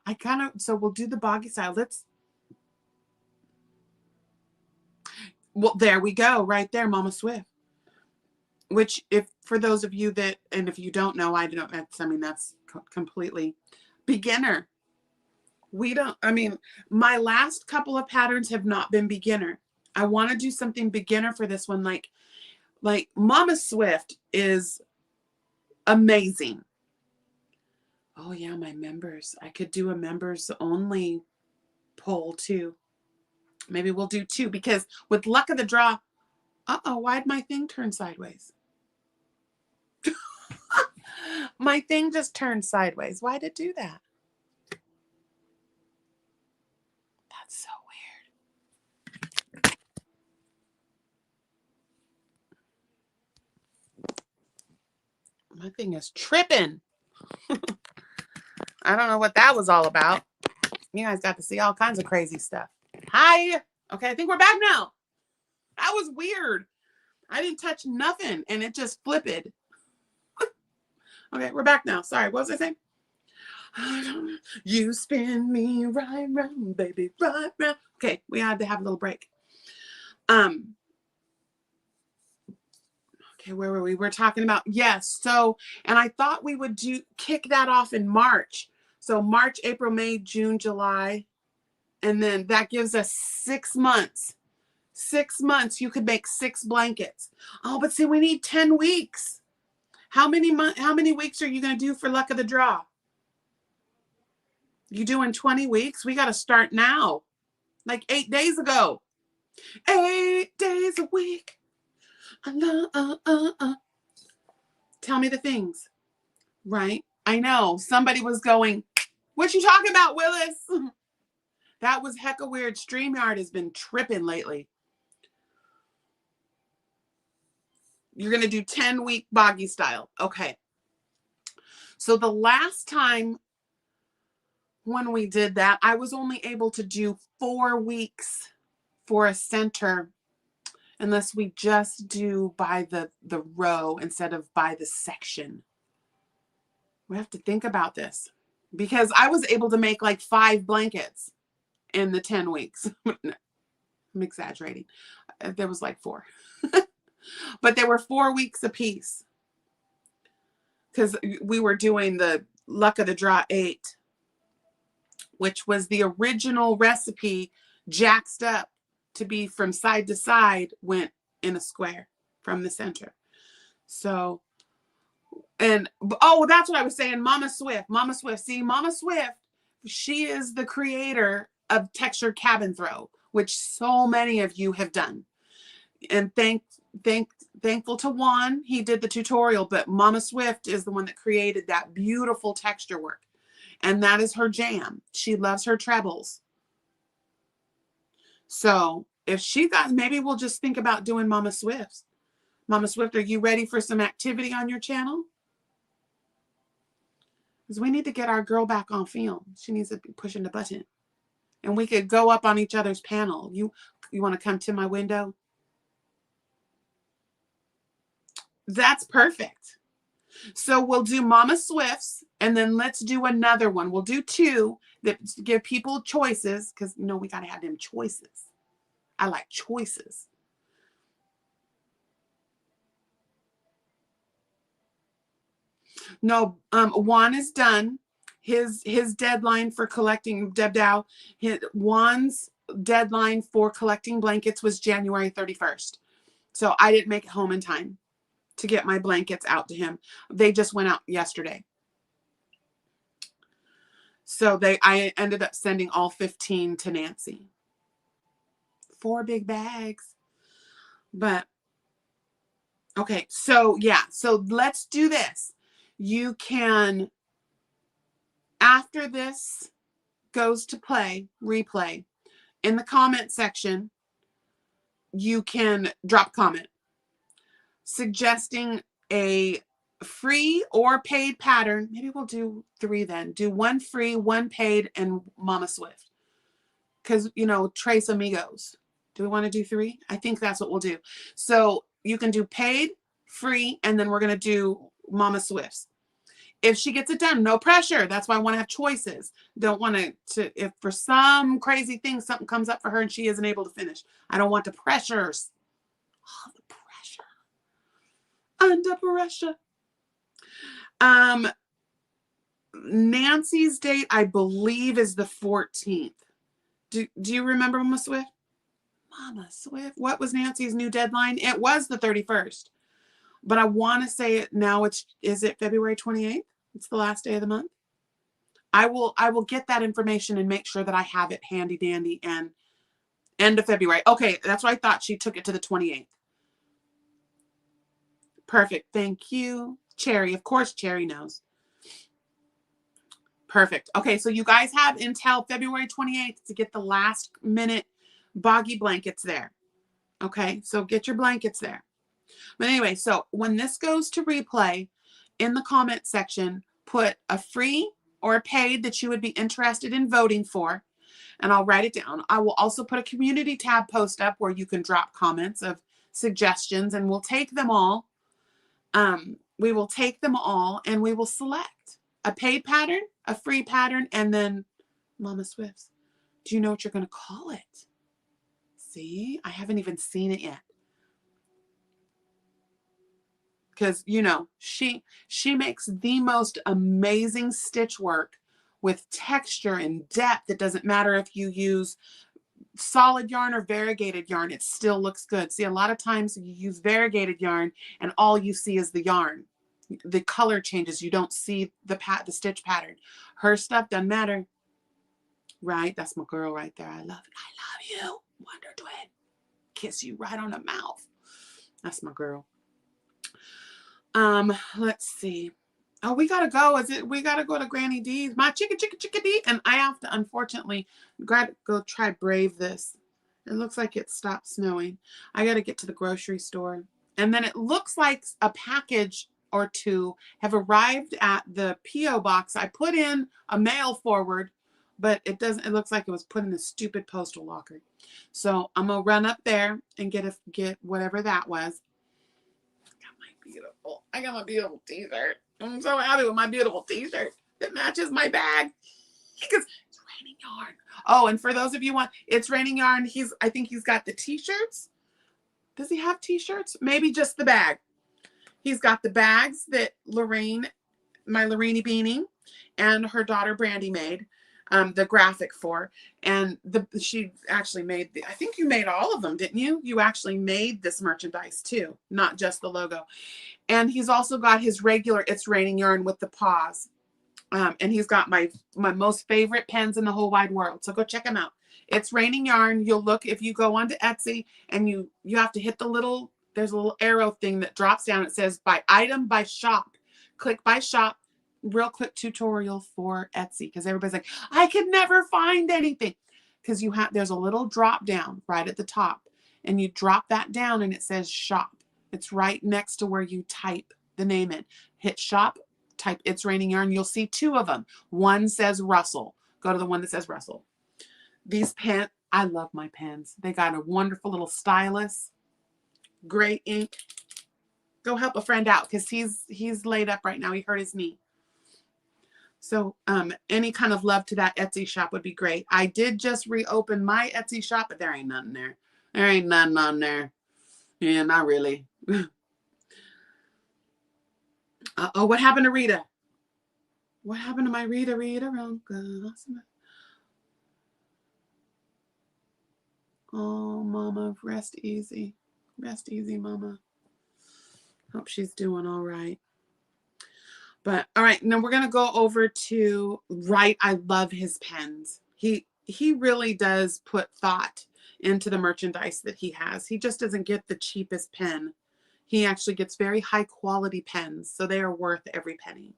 so we'll do the Boggy style. Well, there we go, right there, Mama Swift. Which, if for those of you that, and if you don't know, that's completely beginner. My last couple of patterns have not been beginner. I want to do something beginner for this one. Like Mama Swift is amazing. Oh yeah, my members. I could do a members only poll too. Maybe we'll do 2 because with luck of the draw, why'd my thing turn sideways? My thing just turned sideways. Why'd it do that? That's so weird. My thing is tripping. I don't know what that was all about. You guys got to see all kinds of crazy stuff. Hi. Okay, I think we're back now. That was weird. I didn't touch nothing and it just flipped. Okay, we're back now. Sorry, what was I saying? You spin me right round, baby, right round. Okay, we had to have a little break. Okay, where were we? We're talking about, yes. So, and I thought we would kick that off in March. So March, April, May, June, July. And then that gives us 6 months. 6 months, you could make 6 blankets. Oh, but see, we need 10 weeks. How many weeks are you going to do for luck of the draw? You doing 20 weeks? We got to start now. Like 8 days ago. 8 days a week. Tell me the things. Right? I know. Somebody was going, what you talking about, Willis? That was hecka weird. StreamYard has been tripping lately. You're going to do 10-week Boggy style. Okay. So the last time when we did that, I was only able to do 4 weeks for a center unless we just do by the row instead of by the section. We have to think about this because I was able to make like 5 blankets in the 10 weeks. I'm exaggerating. There was like 4. But there were 4 weeks apiece because we were doing the luck of the draw 8, which was the original recipe, jaxed up to be from side to side, went in a square from the center. So, and that's what I was saying. Mama Swift. See, Mama Swift, she is the creator of textured cabin throw, which so many of you have done. And thankful to Juan, he did the tutorial, but Mama Swift is the one that created that beautiful texture work. And that is her jam. She loves her trebles. So if she got, maybe we'll just think about doing Mama Swift's. Mama Swift, are you ready for some activity on your channel? Because we need to get our girl back on film. She needs to be pushing the button. And we could go up on each other's panel. You want to come to my window? That's perfect. So we'll do Mama Swift's, and then let's do another one. We'll do 2 that give people choices, because we got to have them choices. I like choices. No, Juan is done. His deadline for collecting Juan's deadline for collecting blankets was January 31st. So I didn't make it home in time to get my blankets out to him. They just went out yesterday. So I ended up sending all 15 to Nancy. 4 big bags. But okay, so yeah, so let's do this. You can, after this goes to replay, in the comment section, you can drop a comment suggesting a free or paid pattern. Maybe we'll do 3 then. Do 1 free, 1 paid, and Mama Swift. Because, you know, Tres Amigos. Do we want to do 3? I think that's what we'll do. So you can do paid, free, and then we're going to do Mama Swift's. If she gets it done, no pressure. That's why I want to have choices. Don't want to, if for some crazy thing, something comes up for her and she isn't able to finish. I don't want the pressures. Oh, the pressure. Under pressure. Nancy's date, I believe, is the 14th. Do you remember, Mama Swift? Mama Swift. What was Nancy's new deadline? It was the 31st. But I want to say it now. Is it February 28th? It's the last day of the month. I will get that information and make sure that I have it handy dandy and end of February. Okay, that's what I thought. She took it to the 28th. Perfect. Thank you. Cherry. Of course, Cherry knows. Perfect. Okay, so you guys have until February 28th to get the last minute boggy blankets there. Okay, so get your blankets there. But anyway, so when this goes to replay, in the comment section, put a free or a paid that you would be interested in voting for, and I'll write it down. I will also put a community tab post up where you can drop comments of suggestions, and we'll take them all. We will take them all, and we will select a paid pattern, a free pattern, and then Mama Swift's. Do you know what you're going to call it? See, I haven't even seen it yet. Because, you know, she makes the most amazing stitch work with texture and depth. It doesn't matter if you use solid yarn or variegated yarn, it still looks good. See, a lot of times you use variegated yarn and all you see is the yarn. The color changes. You don't see the stitch pattern. Her stuff doesn't matter. Right? That's my girl right there. I love it. I love you, Wonder Twin. Kiss you right on the mouth. That's my girl. Let's see. Oh, we gotta go. We gotta go to Granny D's. My chickadee. And I have to, unfortunately, go try brave this. It looks like it stopped snowing. I gotta get to the grocery store. And then it looks like a package or 2 have arrived at the P.O. box. I put in a mail forward, but it looks like it was put in the stupid postal locker. So I'm gonna run up there and get whatever that was. Beautiful. I got my beautiful t-shirt. I'm so happy with my beautiful t-shirt. It matches my bag because it's raining yarn. Oh, and for those of you it's raining yarn. I think he's got the t-shirts. Does he have t-shirts? Maybe just the bag. He's got the bags that my Lorraine beanie, and her daughter Brandy made the graphic for. And she actually made I think you made all of them, didn't you? You actually made this merchandise too, not just the logo. And he's also got his regular It's Raining yarn with the paws. And he's got my most favorite pens in the whole wide world. So go check him out. It's Raining Yarn. You'll look, if you go onto Etsy, and you have to hit there's a little arrow thing that drops down. It says by item, by shop. Click by shop. Real quick tutorial for Etsy, because everybody's like, I could never find anything. Because there's a little drop down right at the top, and you drop that down and it says shop. It's right next to where you type the name in. Hit shop, type It's Raining Yarn. You'll see 2 of them. One says Russell. Go to the one that says Russell. These pens, I love my pens. They got a wonderful little stylus. Great ink. Go help a friend out because he's laid up right now. He hurt his knee. So any kind of love to that Etsy shop would be great. I did just reopen my Etsy shop, but there ain't nothing there. There ain't nothing on there. Yeah, not really. Oh, what happened to Rita? What happened to my Rita Ronca? Oh, Mama, rest easy. Rest easy, Mama. Hope she's doing all right. But all right, now we're gonna go over to I love his pens. He really does put thought into the merchandise that he has. He just doesn't get the cheapest pen. He actually gets very high quality pens, so they are worth every penny.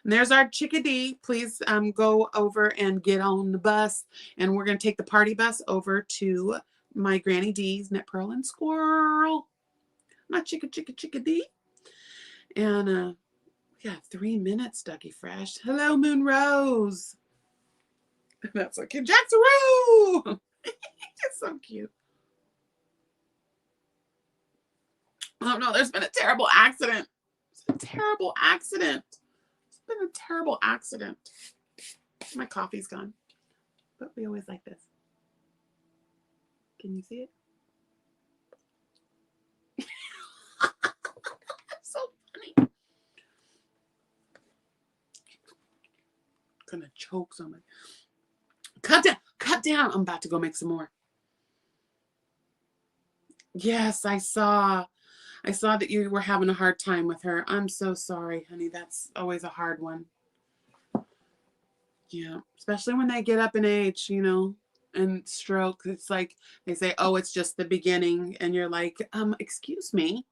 And there's our chickadee. Please go over and get on the bus, and we're gonna take the party bus over to my Granny D's Knit Pearl and Squirrel. My chickadee. And We got 3 minutes, Ducky Fresh. Hello, Moon Rose. That's so cute. Jaxaroo! It's so cute. Oh no, there's been a terrible accident. It's a terrible accident. It's been a terrible accident. My coffee's gone. But we always like this. Can you see it? So funny. I'm gonna choke so much. Cut down. Cut down. I'm about to go make some more. Yes, I saw that you were having a hard time with her. I'm so sorry, honey. That's always a hard one. Yeah, especially when they get up in age, you know, and stroke. It's like they say, oh, it's just the beginning. And you're like, excuse me.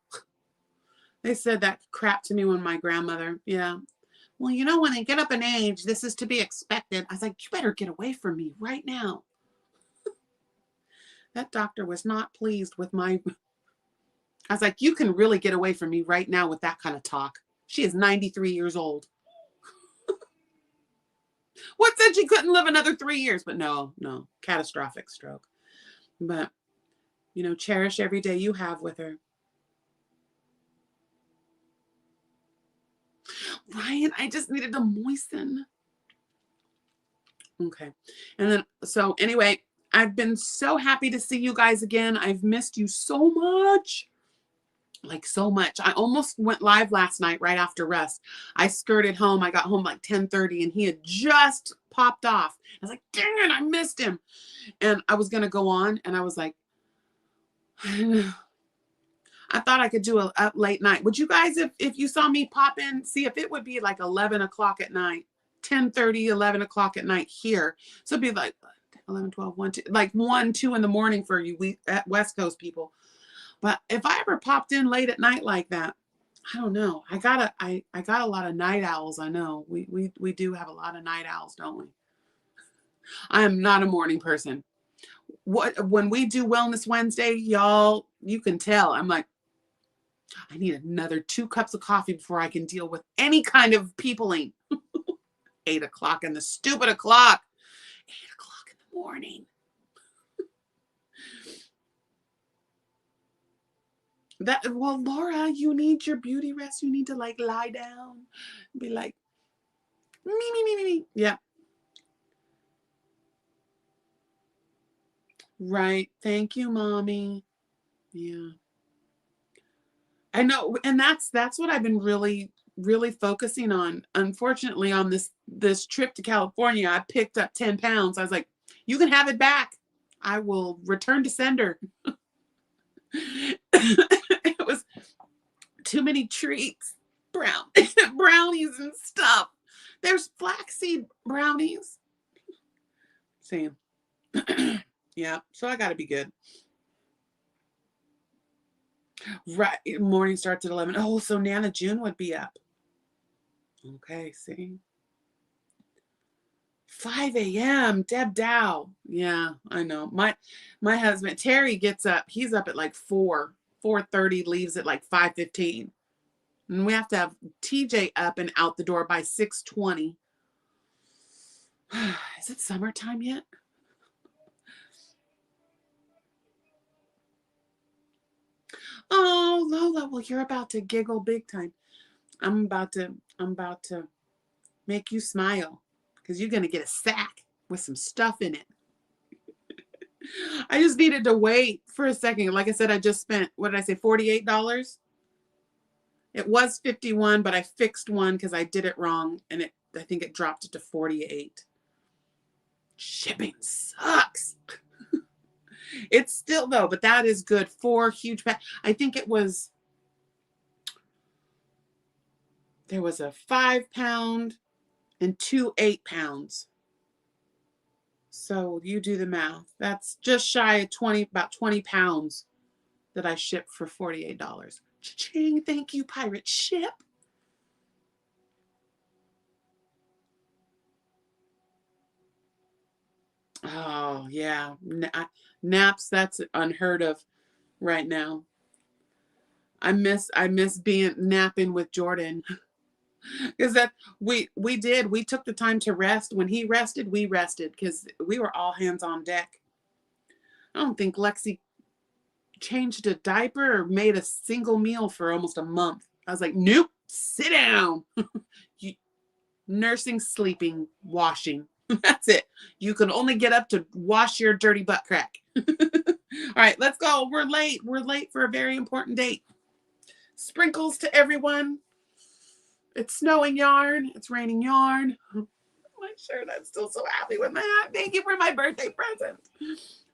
They said that crap to me when my grandmother, yeah. Well, you know, when they get up in age, this is to be expected. I was like, you better get away from me right now. That doctor was not pleased with my... I was like, you can really get away from me right now with that kind of talk. She is 93 years old. What said she couldn't live another 3 years? But no, catastrophic stroke. But, you know, cherish every day you have with her. Ryan, I just needed to moisten. Okay. And then, so anyway, I've been so happy to see you guys again. I've missed you so much. Like so much. I almost went live last night right after rest. I skirted home. I got home like 10:30 and he had just popped off. I was like, dang it, I missed him. And I was going to go on and I was like, I thought I could do a late night. Would you guys, if you saw me pop in, see if it would be like 11 o'clock at night, 10:30, 11 o'clock at night here. So it'd be like 11, 12, 1, 2, like 1, 2 in the morning for you West Coast people. But if I ever popped in late at night like that, I don't know. I got a lot of night owls. I know we do have a lot of night owls, don't we? I am not a morning person. When we do Wellness Wednesday, y'all, you can tell. I'm like, I need another 2 cups of coffee before I can deal with any kind of peopling. 8 o'clock and the stupid o'clock. 8 o'clock in the morning. Well, Laura, you need your beauty rest. You need to like lie down, be like, me. Yeah. Right. Thank you, mommy. Yeah. I know. And that's what I've been really focusing on. Unfortunately, on this trip to California, I picked up 10 pounds. I was like, you can have it back. I will return to sender. It was too many treats, brownies and stuff. There's flaxseed brownies. Same. Yeah, so I gotta be good. Right, morning starts at 11. Oh, so Nana June would be up. Okay, see. 5 a.m. Deb Dow. Yeah, I know. My husband Terry gets up. He's up at like 4:30, leaves at like 5:15. And we have to have TJ up and out the door by 6:20. Is it summertime yet? Oh, Lola, well, you're about to giggle big time. I'm about to make you smile because you're going to get a sack with some stuff in it. I just needed to wait for a second. Like I said, I just spent, what did I say, $48? It was 51, but I fixed one because I did it wrong, and I think it dropped it to 48. Shipping sucks. It's still though, but that is good. 4 huge packs. I think there was a 5-pound and 2 8-pounds. So you do the math. That's just shy of about 20 pounds that I shipped for $48. Cha-ching, thank you, Pirate Ship. Oh, yeah. Naps, that's unheard of right now. I miss being napping with Jordan. Because that we took the time to rest. When he rested, we rested because we were all hands on deck. I don't think Lexi changed a diaper or made a single meal for almost a month. I was like, nope, sit down. Nursing, sleeping, washing. That's it. You can only get up to wash your dirty butt crack. All right, let's go. We're late. We're late for a very important date. Sprinkles to everyone. It's snowing yarn. It's raining yarn. My shirt. I'm still so happy with that. Thank you for my birthday present.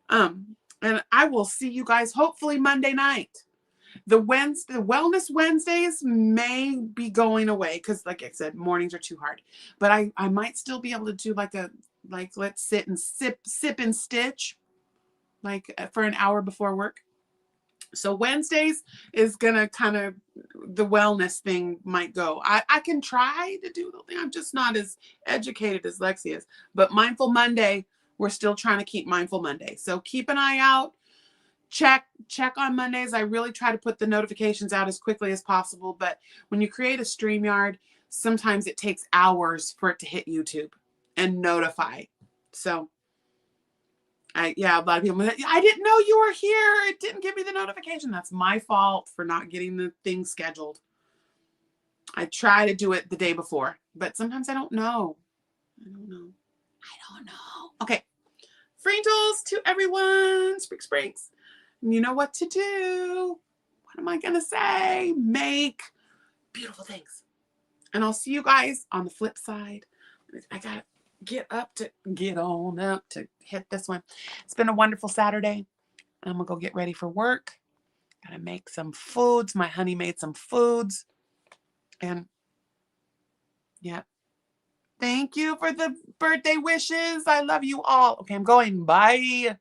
And I will see you guys hopefully Monday night. The Wellness Wednesdays may be going away because, like I said, mornings are too hard. But I might still be able to do like let's sit and sip and stitch, like for an hour before work. So Wednesdays is gonna kind of, the wellness thing might go. I can try to do the thing. I'm just not as educated as Lexi is. But Mindful Monday, we're still trying to keep Mindful Monday. So keep an eye out. Check on Mondays. I really try to put the notifications out as quickly as possible. But when you create a StreamYard, sometimes it takes hours for it to hit YouTube and notify. So a lot of people, I didn't know you were here. It didn't give me the notification. That's my fault for not getting the thing scheduled. I try to do it the day before, but sometimes I don't know. I don't know. Okay. Frinkles to everyone. Sprinks. You know what to do. What am I going to say? Make beautiful things. And I'll see you guys on the flip side. I got to get on up to hit this one. It's been a wonderful Saturday. I'm going to go get ready for work. Got to make some foods. My honey made some foods. And yeah. Thank you for the birthday wishes. I love you all. Okay, I'm going. Bye.